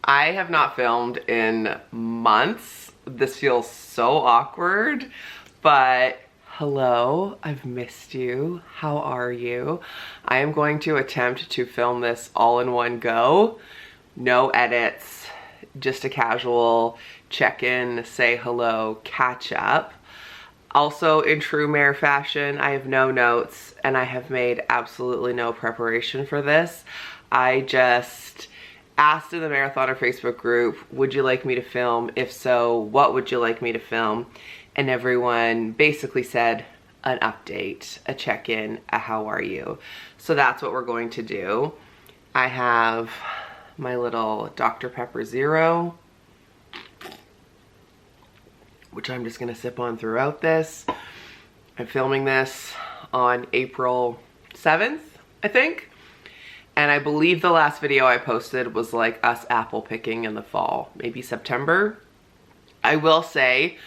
I have not filmed in months. This feels so awkward, but hello, I've missed you. How are you? I am going to attempt to film this all in one go. No edits, just a casual check-in, say hello, catch up. Also, in true Mare fashion, I have no notes and I have made absolutely no preparation for this. I just asked in the Marathoner Facebook group, would you like me to film? If so, what would you like me to film? And everyone basically said an update, a check-in, a how are you? So that's what we're going to do. I have my little Dr. Pepper Zero, which I'm just gonna sip on throughout this. I'm filming this on April 7th, I think. And I believe the last video I posted was like us apple picking in the fall, maybe September. I will say,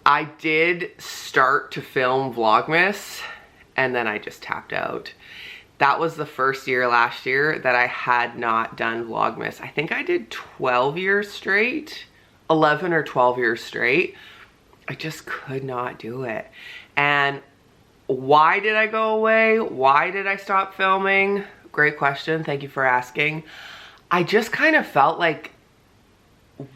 I did start to film Vlogmas and then I just tapped out. That was the first year last year that I had not done Vlogmas. I think I did 12 years straight, 11 or 12 years straight. I just could not do it. And why did I go away? Why did I stop filming? Great question. Thank you for asking. I just kind of felt like,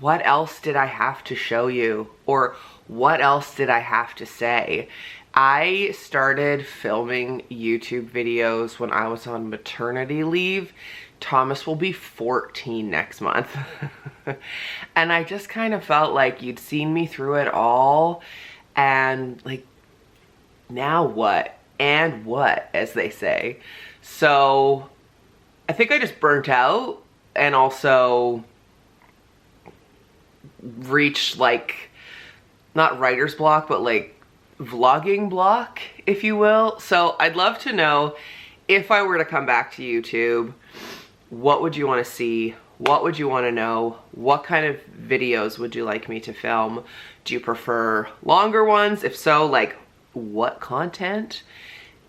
what else did I have to show you? Or what else did I have to say? I started filming YouTube videos when I was on maternity leave. Thomas will be 14 next month. And I just kind of felt like you'd seen me through it all. And like, now what? And what, as they say. So I think I just burnt out and also reached like, not writer's block, but like vlogging block, if you will. So I'd love to know, if I were to come back to YouTube, what would you want to see? What would you want to know? What kind of videos would you like me to film? Do you prefer longer ones? If so, like what content?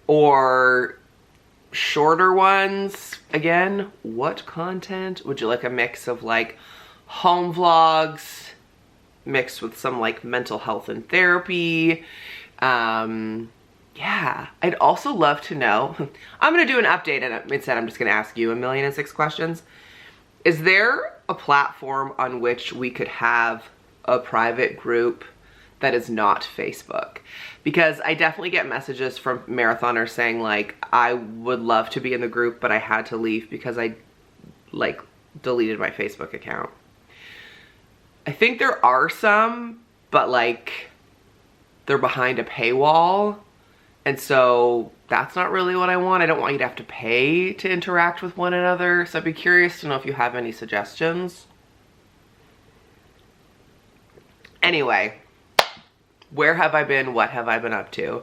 Or shorter ones? Again, what content? Would you like a mix of like home vlogs mixed with some like mental health and therapy? Yeah, I'd also love to know, I'm gonna do an update and instead I'm just gonna ask you 1,000,006 questions. Is there a platform on which we could have a private group that is not Facebook? Because I definitely get messages from marathoners saying like, I would love to be in the group, but I had to leave because I like deleted my Facebook account. I think there are some, but like they're behind a paywall. And so that's not really what I want. I don't want you to have to pay to interact with one another. So I'd be curious to know if you have any suggestions. Anyway, where have I been? What have I been up to?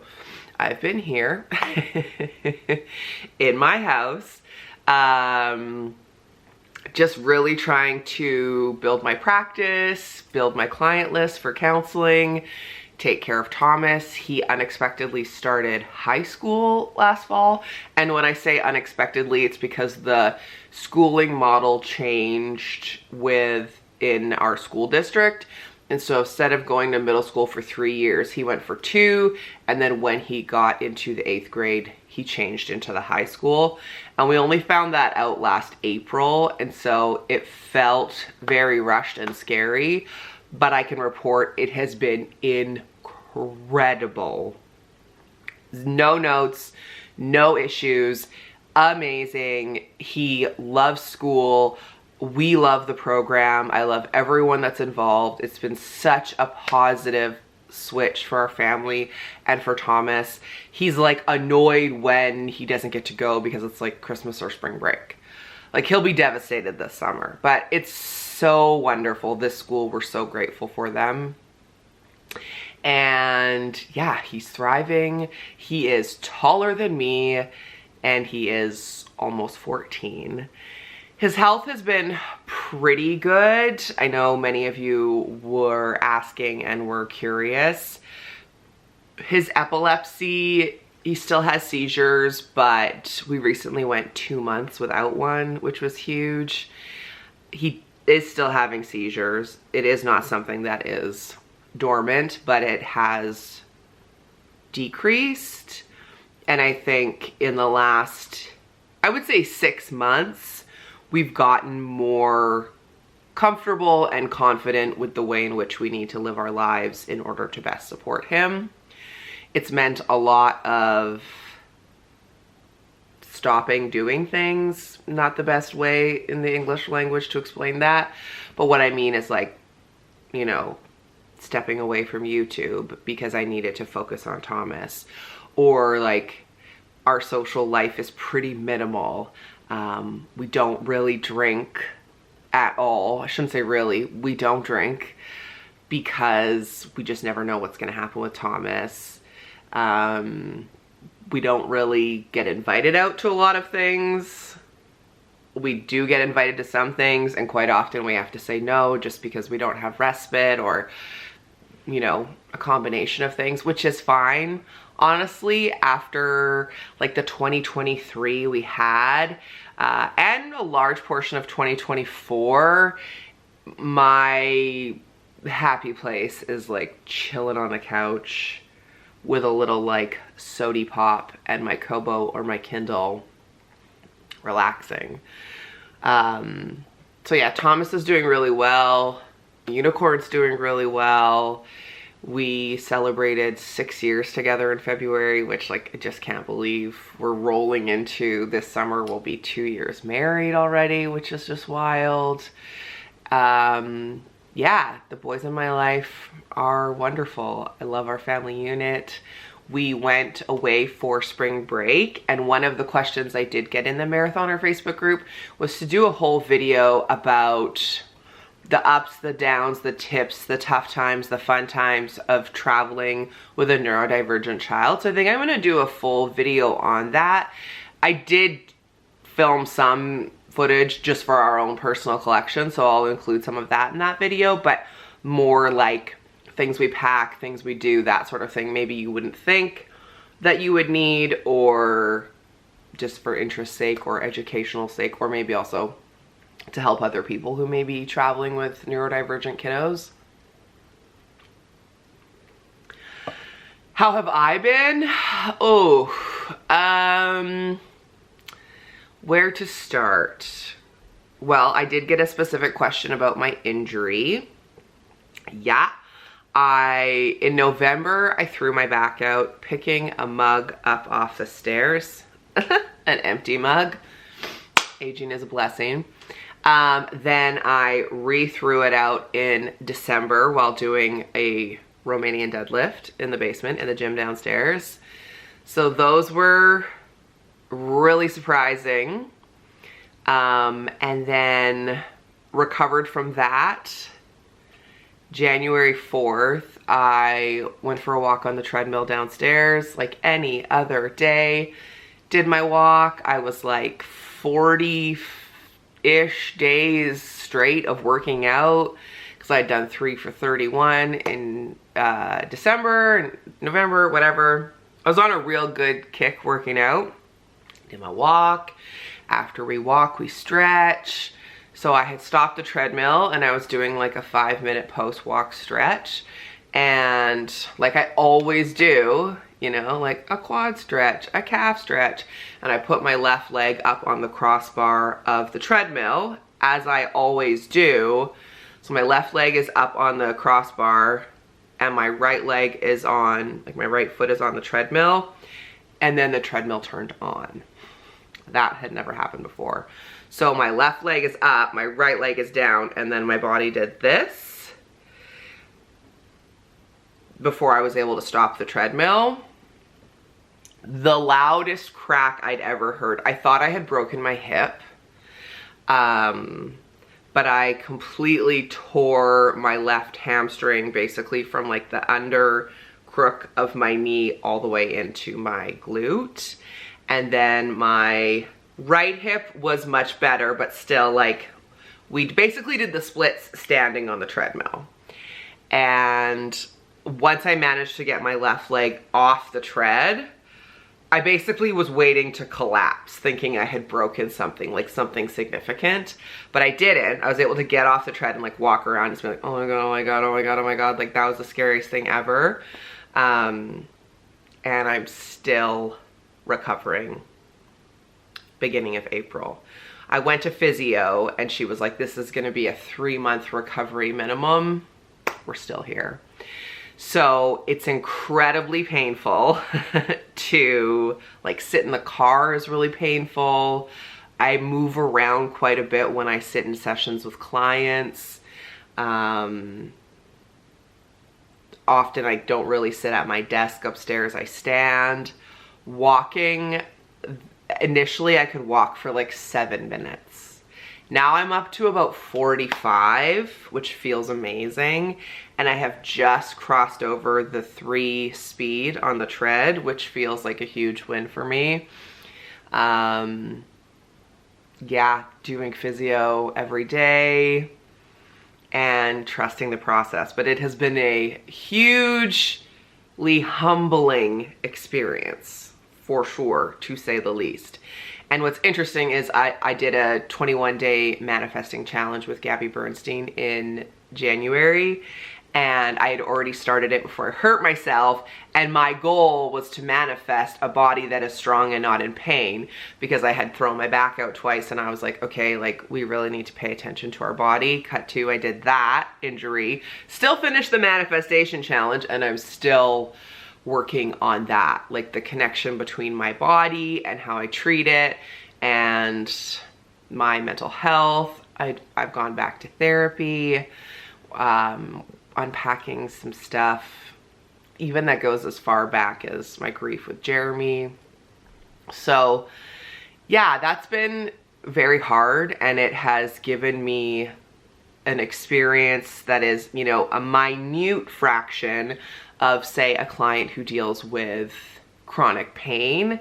I've been here in my house, just really trying to build my practice, build my client list for counseling, take care of Thomas. He unexpectedly started high school last fall. And when I say unexpectedly, it's because the schooling model changed within our school district. And so instead of going to middle school for 3 years, he went for 2. And then when he got into the 8th grade, he changed into the high school. And we only found that out last April. And so it felt very rushed and scary. But I can report it has been incredible. No notes, no issues, amazing. He loves school. We love the program. I love everyone that's involved. It's been such a positive switch for our family and for Thomas. He's like annoyed when he doesn't get to go because it's like Christmas or spring break. Like he'll be devastated this summer, but it's so wonderful. This school, we're so grateful for them. And yeah, he's thriving. He is taller than me and he is almost 14. His health has been pretty good. I know many of you were asking and were curious. His epilepsy, he still has seizures, but we recently went 2 months without one, which was huge. He is still having seizures. It is not something that is dormant, but it has decreased. And I think in the last, I would say 6 months, we've gotten more comfortable and confident with the way in which we need to live our lives in order to best support him. It's meant a lot of stopping doing things. Not the best way in the English language to explain that, but what I mean is, like, you know, stepping away from YouTube because I needed to focus on Thomas, or like our social life is pretty minimal. We don't really drink at all. I shouldn't say really, we don't drink because we just never know what's going to happen with Thomas. We don't really get invited out to a lot of things. We do get invited to some things, and quite often we have to say no just because we don't have respite, or, you know, a combination of things, which is fine. Honestly, after like the 2023 we had, and a large portion of 2024, my happy place is like chilling on the couch with a little like sody pop and my Kobo or my Kindle, relaxing. So yeah, Thomas is doing really well. Unicorn's doing really well. We celebrated 6 years together in February, which, like, I just can't believe we're rolling into this summer. We'll be 2 years married already, which is just wild. Yeah, the boys in my life are wonderful. I love our family unit. We went away for spring break, and one of the questions I did get in the Marathoner Facebook group was to do a whole video about the ups, the downs, the tips, the tough times, the fun times of traveling with a neurodivergent child. So I think I'm gonna do a full video on that. I did film some footage just for our own personal collection, so I'll include some of that in that video, but more like things we pack, things we do, that sort of thing. Maybe you wouldn't think that you would need, or just for interest sake or educational sake, or maybe also to help other people who may be traveling with neurodivergent kiddos. How have I been? Oh, where to start? Well, I did get a specific question about my injury. Yeah, in November, I threw my back out picking a mug up off the stairs. An empty mug. Aging is a blessing. Then I re-threw it out in December while doing a Romanian deadlift in the basement in the gym downstairs. So those were really surprising. And then recovered from that. January 4th, I went for a walk on the treadmill downstairs like any other day. Did my walk. I was like 40-ish days straight of working out because I'd done 3 for 31 in December and November, whatever. I was on a real good kick working out. Did my walk. After we walk, we stretch. So I had stopped the treadmill and I was doing like a 5-minute post-walk stretch. And like I always do, you know, like a quad stretch, a calf stretch. And I put my left leg up on the crossbar of the treadmill, as I always do. So my left leg is up on the crossbar and my right leg is on, like my right foot is on the treadmill. And then the treadmill turned on. That had never happened before. So my left leg is up, my right leg is down, and then my body did this before I was able to stop the treadmill. The loudest crack I'd ever heard. I thought I had broken my hip, but I completely tore my left hamstring, basically from like the under crook of my knee all the way into my glute. And then my right hip was much better, but still, like, we basically did the splits standing on the treadmill. And once I managed to get my left leg off the tread, I basically was waiting to collapse, thinking I had broken something, like something significant, but I didn't. I was able to get off the tread and like walk around and just be like, oh my God, oh my God, oh my God, oh my God. Like that was the scariest thing ever. And I'm still recovering beginning of April. I went to physio and she was like, this is gonna be a 3-month recovery minimum. We're still here. So it's incredibly painful to like sit in the car is really painful. I move around quite a bit when I sit in sessions with clients. Often I don't really sit at my desk upstairs, I stand. Walking, initially I could walk for like 7 minutes. Now I'm up to about 45, which feels amazing. And I have just crossed over the 3 speed on the tread, which feels like a huge win for me. Yeah, doing physio every day and trusting the process. But it has been a hugely humbling experience, for sure, to say the least. And what's interesting is I did a 21-day manifesting challenge with Gabby Bernstein in January, and I had already started it before I hurt myself, and my goal was to manifest a body that is strong and not in pain, because I had thrown my back out twice and I was like, okay, like we really need to pay attention to our body. Cut to, I did that injury, still finished the manifestation challenge, and I'm still working on that, like the connection between my body and how I treat it and my mental health. I've gone back to therapy, unpacking some stuff, even that goes as far back as my grief with Jeremy. So yeah, that's been very hard, and it has given me an experience that is, you know, a minute fraction of, say, a client who deals with chronic pain,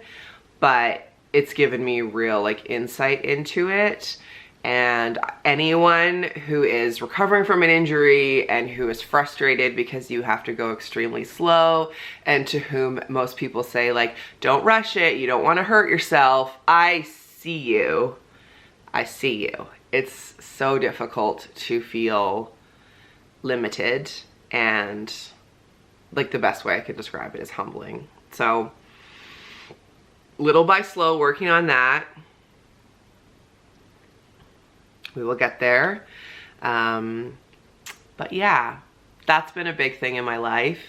but it's given me real like insight into it. And anyone who is recovering from an injury and who is frustrated because you have to go extremely slow, and to whom most people say like, don't rush it, you don't want to hurt yourself, I see you. I see you. It's so difficult to feel limited, and like the best way I could describe it is humbling. So little by slow, working on that. We will get there. But yeah, that's been a big thing in my life.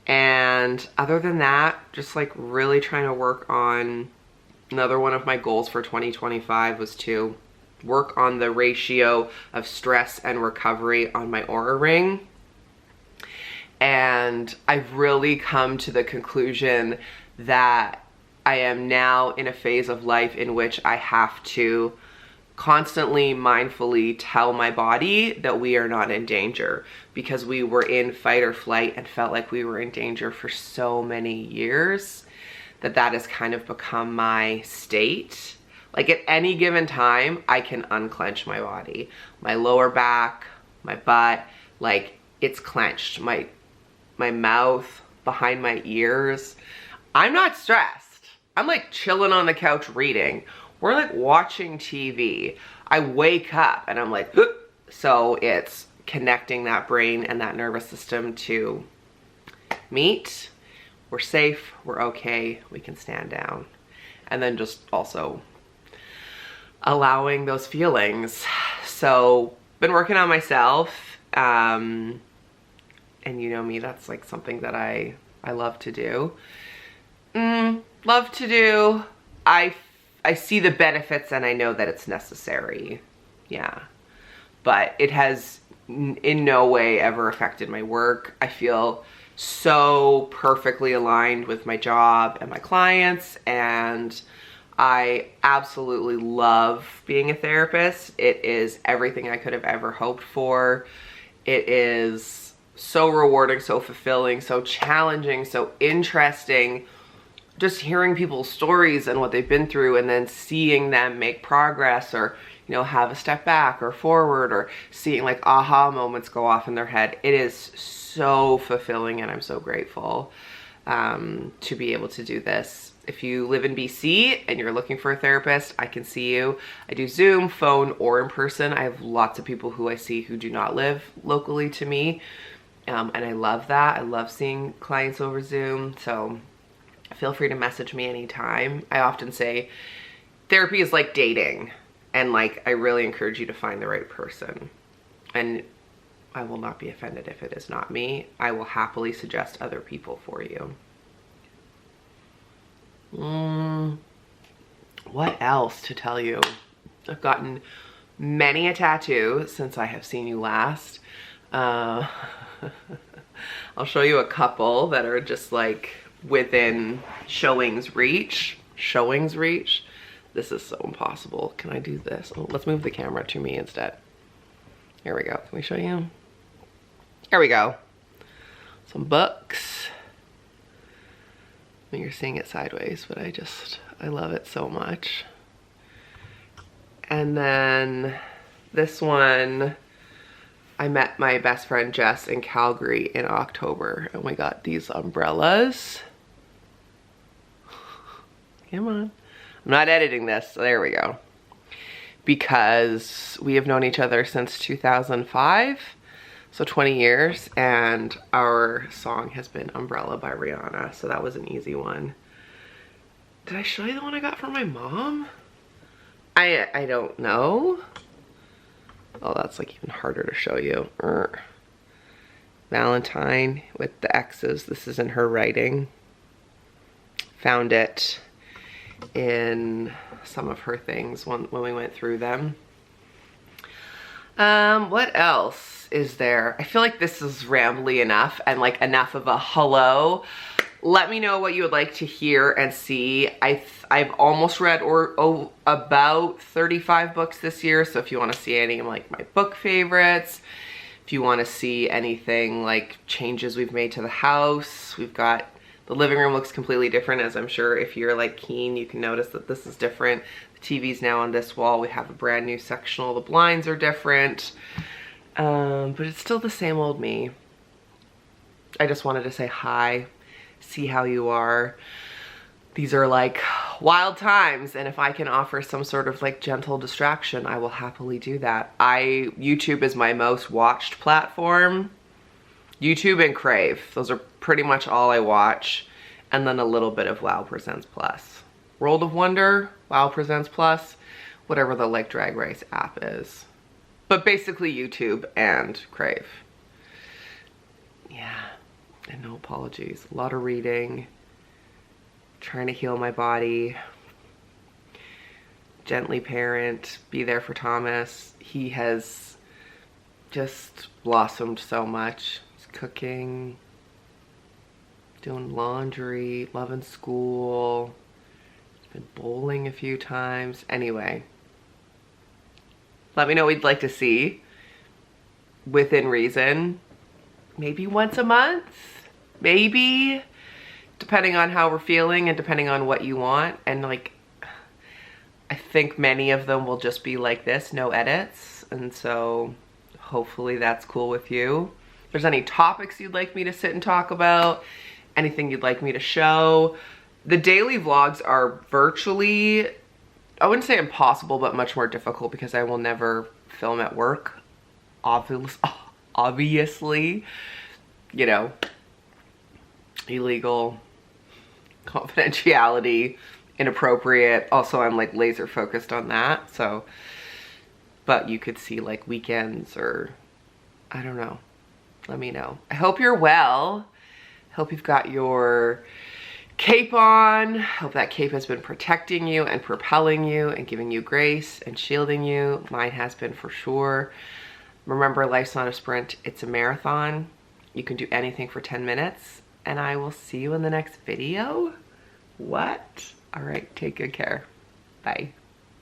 And other than that, just like really trying to work on, another one of my goals for 2025 was to work on the ratio of stress and recovery on my Aura ring. And I've really come to the conclusion that I am now in a phase of life in which I have to constantly mindfully tell my body that we are not in danger, because we were in fight or flight and felt like we were in danger for so many years that has kind of become my state. Like at any given time, I can unclench my body. My lower back, my butt, like it's clenched. My mouth, behind my ears. I'm not stressed. I'm like chilling on the couch reading. We're like watching TV. I wake up and I'm like, "Ugh." So it's connecting that brain and that nervous system to meet. We're safe, we're okay, we can stand down. And then just also allowing those feelings. So been working on myself. And you know me, that's like something that I love to do. Love to do. I see the benefits and I know that it's necessary. Yeah. But it has in no way ever affected my work. I feel so perfectly aligned with my job and my clients, and I absolutely love being a therapist. It is everything I could have ever hoped for. It is so rewarding, so fulfilling, so challenging, so interesting. Just hearing people's stories and what they've been through, and then seeing them make progress, or, you know, have a step back or forward, or seeing like aha moments go off in their head. It is so fulfilling, and I'm so grateful to be able to do this. If you live in BC and you're looking for a therapist, I can see you. I do Zoom, phone, or in person. I have lots of people who I see who do not live locally to me. And I love that. I love seeing clients over Zoom. So feel free to message me anytime. I often say therapy is like dating. And like, I really encourage you to find the right person. And I will not be offended if it is not me. I will happily suggest other people for you. What else to tell you? I've gotten many a tattoo since I have seen you last. I'll show you a couple that are just like within showing's reach. Showing's reach. This is so impossible. Can I do this? Oh, let's move the camera to me instead. Here we go. Can we show you? There we go. Some books. You're seeing it sideways, but I love it so much. And then this one, I met my best friend Jess in Calgary in October, and we got these umbrellas. Come on. I'm not editing this, so there we go. Because we have known each other since 2005. So 20 years, and our song has been Umbrella by Rihanna, so that was an easy one. Did I show you the one I got from my mom? I don't know. Oh, that's like even harder to show you. Valentine with the X's. This is in her writing. Found it in some of her things when we went through them. What else is there? I feel like this is rambly enough and like enough of a hello. Let me know what you would like to hear and see. I've almost read about 35 books this year, so if you want to see any of like my book favorites, if you want to see anything like changes we've made to the house, we've got the living room looks completely different, as I'm sure if you're like keen you can notice that this is different. The TV's now on this wall. We have a brand new sectional. The blinds are different. But it's still the same old me. I just wanted to say hi, see how you are. These are like wild times, and if I can offer some sort of like gentle distraction, I will happily do that. YouTube is my most watched platform. YouTube and Crave, those are pretty much all I watch, and then a little bit of Wow Presents Plus. World of Wonder, Wow Presents Plus, whatever the like Drag Race app is. But basically YouTube and Crave. Yeah, and no apologies. A lot of reading, trying to heal my body, gently parent, be there for Thomas. He has just blossomed so much. He's cooking, doing laundry, loving school, he's been bowling a few times. Anyway. Let me know what you'd like to see within reason. Maybe once a month, maybe, depending on how we're feeling and depending on what you want. And like, I think many of them will just be like this, no edits. And so hopefully that's cool with you. If there's any topics you'd like me to sit and talk about, anything you'd like me to show. The daily vlogs are virtually, I wouldn't say impossible, but much more difficult because I will never film at work. Obviously, you know, illegal, confidentiality, inappropriate. Also, I'm like laser focused on that. So, but you could see like weekends or I don't know. Let me know. I hope you're well. Hope you've got your cape on. Hope that cape has been protecting you and propelling you and giving you grace and shielding you. Mine has been for sure. Remember, life's not a sprint, it's a marathon. You can do anything for 10 minutes, and I will see you in the next video. What? All right, take good care. Bye.